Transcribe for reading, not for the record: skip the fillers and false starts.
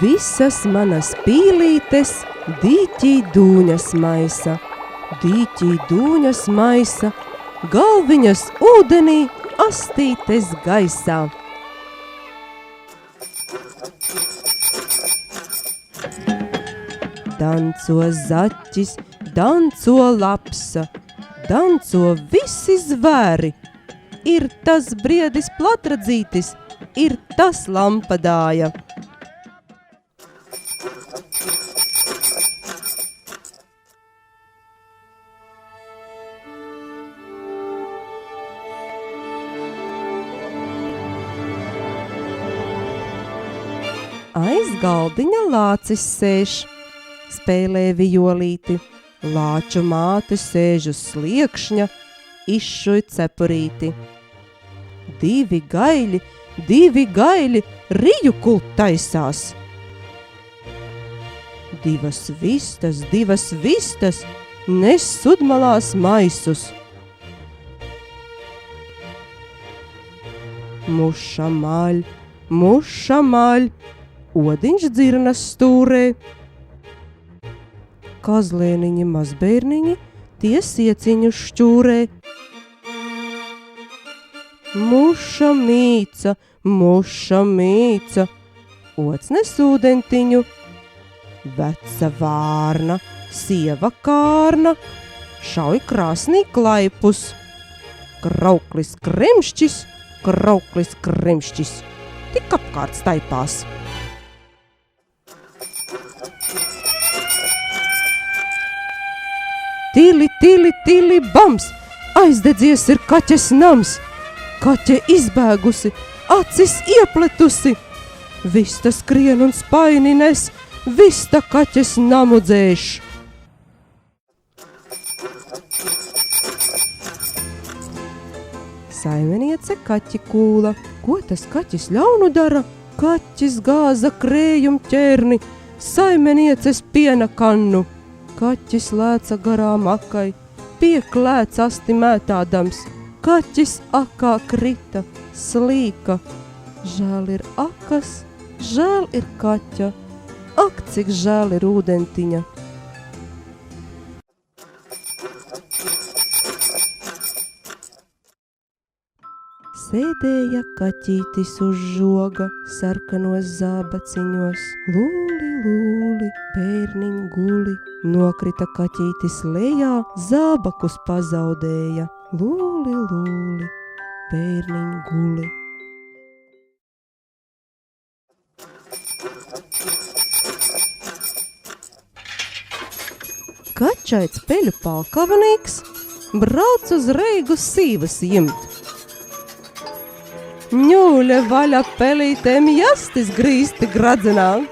Visas manas pīlītes dīķī dūņas maisa, dīķī dūņas maisa, galviņas ūdenī, astītes gaisā. Danco zaķis, danco lapsa, danco visi zvēri. Ir tas briedis platradzītis, ir tas lampadāja. Aiz galdiņa lācis sēž, spēlē violīti, lāču māte sēž uz sliekšņa, izšuj cepurīti. Divi gaļi, riju kult taisās. Divas vistas, nes sudmalās maisus. Muša maļ, odiņš dzirnas stūrē. Kazlēniņi mazbērniņi, tie sieciņu šķūrē. Muša mīca, ocnes ūdentiņu. Veca vārna, sieva kārna, šauj krāsnī klaipus. Krauklis kremšķis, tik apkārt staipās. Tili, bams, aizdedzies ir kaķes nams. Kaķe izbēgusi, acis iepletusi. Vista skrien un spaini nes, vista kaķes namu dzēš. Saimniece kaķi kūla, ko tas kaķis ļaunu dara? Kaķis gāza krējum ķērni, saimnieces piena kannu. Kaķis lēca garām akai, pieklēc asti mētādams. Kaķis akā krita, slīka. Žēl ir akas, žēl ir kaķa, ak, cik žēl ir ūdentiņa. Sēdēja kaķītis uz žoga, sarkanos zābaciņos. Lūli, bērniņ guli, nokrita kaķītis lejā, zābakus pazaudēja. Lūli, bērniņ guli. Kačaits peļu palkavanīgs brauc uz Reigu sīvas jimt. Ņūļa vaļa pelītēm jastis grīsti gradzenā.